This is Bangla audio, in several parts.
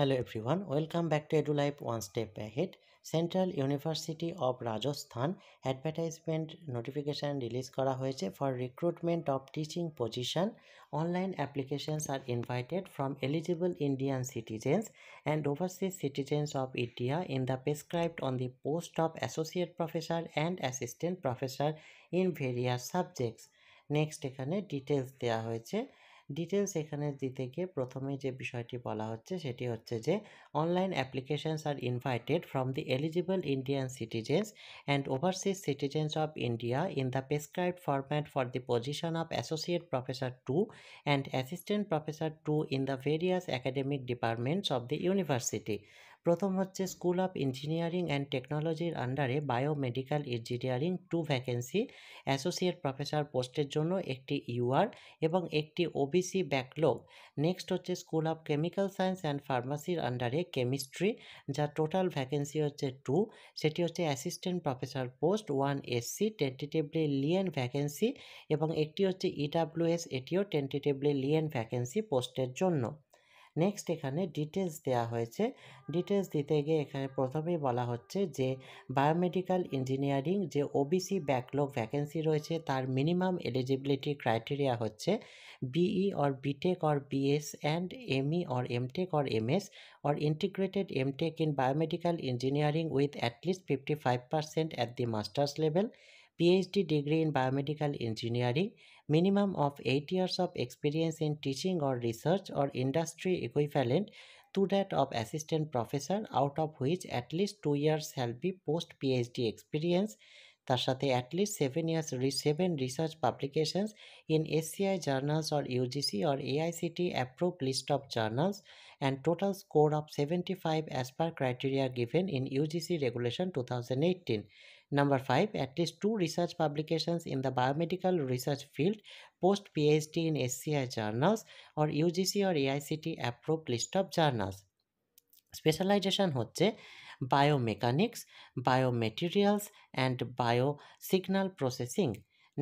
Hello everyone, welcome back to EduLife One Step Ahead. Central University of Rajasthan advertisement notification release করা হয়েছে for recruitment of teaching position. Online applications are invited from eligible Indian citizens and overseas citizens of India in the prescribed on the post of associate professor and assistant professor in various subjects. Next এখানে ডিটেলস দেওয়া হয়েছে। ডিটেলস এখানে দিতে গিয়ে প্রথমে যে বিষয়টি বলা হচ্ছে সেটি হচ্ছে যে online applications are invited from the eligible Indian citizens and overseas citizens of India in the prescribed format for the position of associate professor 2 and assistant professor 2 in the various academic departments of the university. প্রথম হচ্ছে স্কুল অফ ইঞ্জিনিয়ারিং অ্যান্ড টেকনোলজির আন্ডারে biomedical engineering 2 vacancy, associate professor পোস্টের জন্য একটি ইউআর এবং একটি ওবিসি ব্যাকলগ। নেক্সট হচ্ছে school of chemical science and ফার্মাসির আন্ডারে কেমিস্ট্রি, যা টোটাল ভ্যাকেন্সি হচ্ছে 2, সেটি হচ্ছে assistant professor post 1 SC, tentatively lien vacancy, এবং একটি হচ্ছে ইডাব্লিউএস, এটিও টেন্টেটিভলি লিয়েন ভ্যাকেন্সি পোস্টের জন্য। নেক্সট এখানে ডিটেলস দেওয়া হয়েছে। ডিটেলস দিতে গিয়ে এখানে প্রথমেই বলা হচ্ছে যে বায়োমেডিক্যাল ইঞ্জিনিয়ারিং যে ওবিসি ব্যাকলগ ভ্যাকেন্সি রয়েছে তার মিনিমাম এলিজিবিলিটি ক্রাইটেরিয়া হচ্ছে BE or BTech or BS and ME or MTech or MS or integrated MTech in biomedical engineering with at least 55% at the master's level, PhD degree in biomedical engineering, minimum of 8 years of experience in teaching or research or industry equivalent to that of assistant professor, out of which at least 2 years shall be post PhD experience, তার সাথে at least 7 research publications in SCI journals or UGC or AICT approved list of journals, and total score of 75 as per criteria given in UGC regulation 2018. Number 5, at least 2 research publications in the biomedical research field post PhD in SCI journals or UGC or AICT approved list of journals. Specialisation হচ্ছে biomechanics, biomaterials and biosignal processing.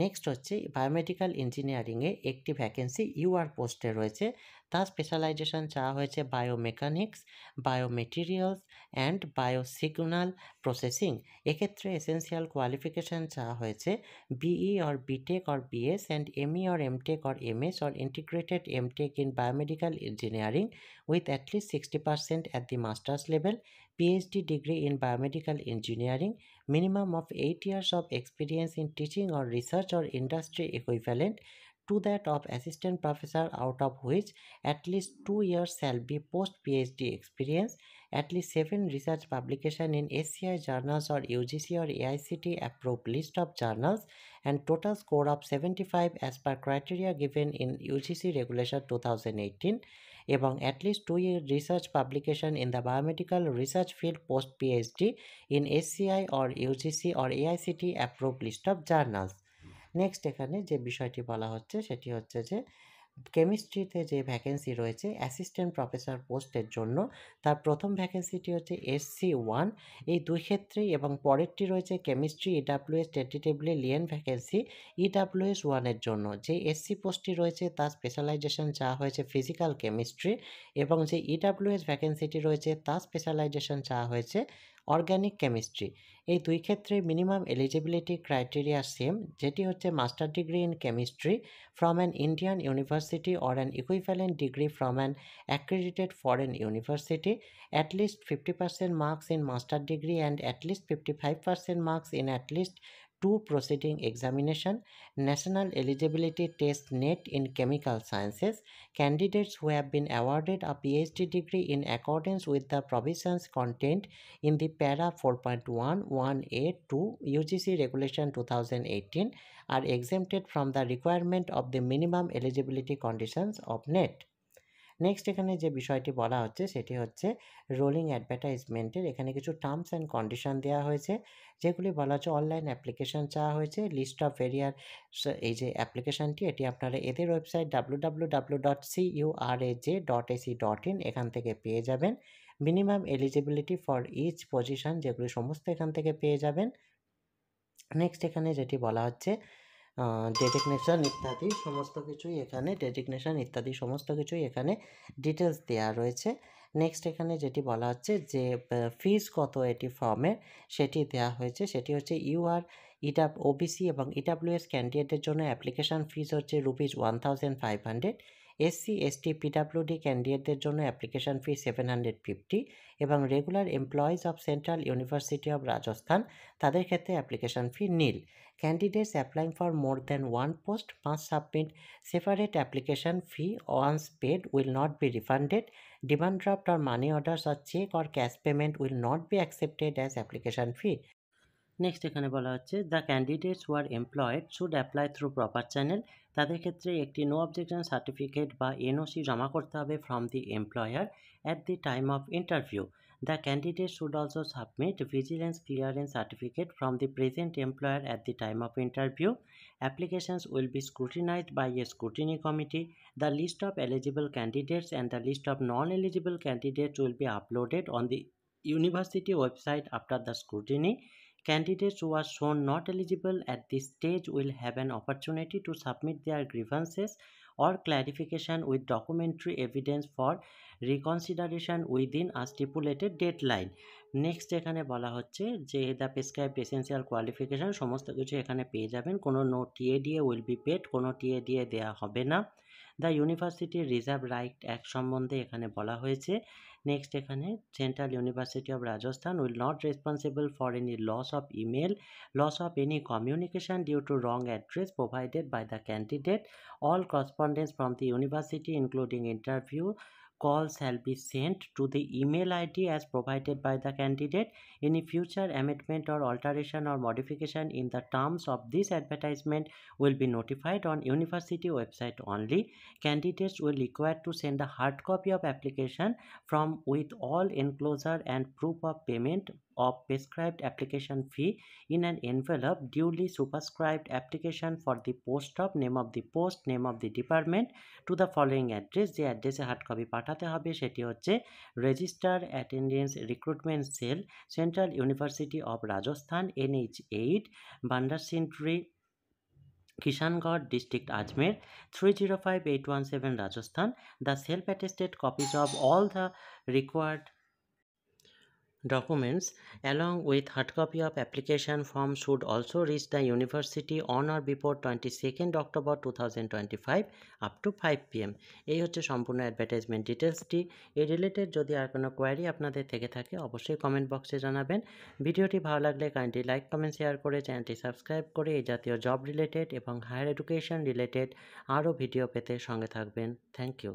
Next হচ্ছে বায়োমেডিক্যাল ইঞ্জিনিয়ারিংয়ে একটি ভ্যাকেন্সি ইউআর পোস্টে রয়েছে, তার স্পেশালাইজেশন চাওয়া হয়েছে biomechanics, biomaterials and biosignal processing. এক্ষেত্রে এসেন্সিয়াল কোয়ালিফিকেশান চাওয়া হয়েছে BE or BTech or BS and ME or MTech or MS or integrated MTech in biomedical engineering with at least 60% at the master's level, PhD degree in biomedical engineering, minimum of 8 years of experience in teaching or research or industry equivalent to that of assistant professor, out of which at least 2 years shall be post PhD experience, at least 7 research publication in SCI journals or UGC or AICT approved list of journals, and total score of 75 as per criteria given in UGC regulation 2018, এবং at least 2 year research publication in the biomedical research field post PhD in SCI or UGC or AICTE approve list of journals. Next এখানে যে বিষয়টি বলা হচ্ছে সেটি হচ্ছে যে কেমিস্ট্রিতে যে ভ্যাকেন্সি রয়েছে অ্যাসিস্ট্যান্ট প্রফেসর পোস্টের জন্য, তার প্রথম ভ্যাকেন্সিটি হচ্ছে SC1, এই দুই ক্ষেত্রেই, এবং পরেরটি রয়েছে chemistry EWS tentatively lien vacancy EWS 1-এর জন্য। যে এসসি পোস্টটি রয়েছে তার স্পেশালাইজেশন চাওয়া হয়েছে ফিজিক্যাল কেমিস্ট্রি, এবং যে ইডাব্লিউএস ভ্যাকেন্সিটি রয়েছে তার স্পেশালাইজেশন চাওয়া হয়েছে অর্গানিক কেমিস্ট্রি। এই দুই ক্ষেত্রে মিনিমাম এলিজিবিলিটি ক্রাইটেরিয়া সেম, যেটি হচ্ছে master degree in chemistry from an Indian university or an equivalent degree from an accredited foreign university, at least 50% marks in master degree and at least 55% marks in at least 2 proceeding examination, national eligibility test NET in chemical sciences. Candidates who have been awarded a PhD degree in accordance with the provisions contained in the para 4.1(1)(a)(2) UGC regulation 2018 are exempted from the requirement of the minimum eligibility conditions of NET. Next এখানে যে বিষয়টি বলা হচ্ছে সেটি হচ্ছে রোলিং অ্যাডভার্টাইজমেন্টের এখানে কিছু টার্মস অ্যান্ড কন্ডিশন দেওয়া হয়েছে, যেগুলি বলা হচ্ছে অনলাইন অ্যাপ্লিকেশন চাওয়া হয়েছে, লিস্ট অফ ভেরিয়ার। এই যে অ্যাপ্লিকেশনটি এটি আপনারা এদের ওয়েবসাইট www.curaj.ac.in এখান থেকে পেয়ে যাবেন। Minimum eligibility for each position, যেগুলি সমস্ত এখান থেকে পেয়ে যাবেন। নেক্সট এখানে যেটি বলা হচ্ছে ডেজিগনেশন ইত্যাদি সমস্ত কিছুই এখানে ডিটেলস দেওয়া রয়েছে। নেক্সট এখানে যেটি বলা হচ্ছে যে ফিস কত এটি ফর্মের সেটি দেওয়া হয়েছে, সেটি হচ্ছে ইউআর ওবিসি এবং ইডাব্লিউএস ক্যান্ডিডেটের জন্য অ্যাপ্লিকেশান ফিস হচ্ছে ₹1500, এসসি এসটি পিডাব্লিউডি ক্যান্ডিডেটদের জন্য অ্যাপ্লিকেশান ফি 750 এবং regular employees of central university of Rajasthan তাদের ক্ষেত্রে application fee nil. Candidates applying for more than one post must submit separate application fee. Once paid will not be refunded. Demand draft or money orders or check or cash payment will not be accepted as application fee. Next এখানে বলা হচ্ছে the candidates who are employed should apply through proper channel. তাদের ক্ষেত্রে একটি নো অবজেকশন সার্টিফিকেট বা এনওসি জমা করতে হবে from the employer at the time of interview. The candidate should also submit vigilance clearance certificate from the present employer at the time of interview. Applications will be scrutinized by a scrutiny committee. The list of eligible candidates and the list of non-eligible candidates will be uploaded on the university website after the scrutiny. Candidates who are shown not eligible at this stage will have an opportunity to submit their grievances or clarification with documentary evidence for reconsideration within a stipulated deadline. Next এখানে বলা হচ্ছে যে দ্য প্রেসক্রাইবড এসেন্সিয়াল কোয়ালিফিকেশান সমস্ত কিছু এখানে পেয়ে যাবেন, কোনো no TA DA will be paid, কোনো টিএডিএ দেওয়া হবে না। The university reserve right act সম্বন্ধে এখানে বলা হয়েছে। নেক্সট এখানে central university of Rajasthan will not responsible for any loss of email, loss of any communication due to wrong address provided by the candidate. All correspondence from the university including interview calls shall be sent to the email ID as provided by the candidate. Any future amendment or alteration or modification in the terms of this advertisement will be notified on university website only. Candidates will require to send a hard copy of application from with all enclosure and proof of payment of prescribed application fee in an envelope duly superscribed application for the post of name of the post, name of the department to the following address. যে অ্যাড্রেসে হার্ড কপি পাঠাতে হবে সেটি হচ্ছে register attendance recruitment sell, central university of Rajasthan, NH8, বান্ডারসিন্ট্রি, Kishangarh District, Ajmer 305817 Rajasthan. The self-attested copies of all the required documents along with hard copy of application form should also reach the university on or before 22nd October 2025 up to 5 PM. এই হচ্ছে সম্পূর্ণ অ্যাডভার্টাইজমেন্ট ডিটেলসটি। এই রিলেটেড যদি আর কোনো কোয়ারি আপনাদের থেকে থাকে অবশ্যই কমেন্ট বক্সে জানাবেন। ভিডিওটি ভালো লাগলে কাইন্ডলি লাইক কমেন্ট শেয়ার করে চ্যানেলটি সাবস্ক্রাইব করে এই জাতীয় জব রিলেটেড এবং হায়ার এডুকেশন রিলেটেড আরও ভিডিও পেতে সঙ্গে থাকবেন। Thank you.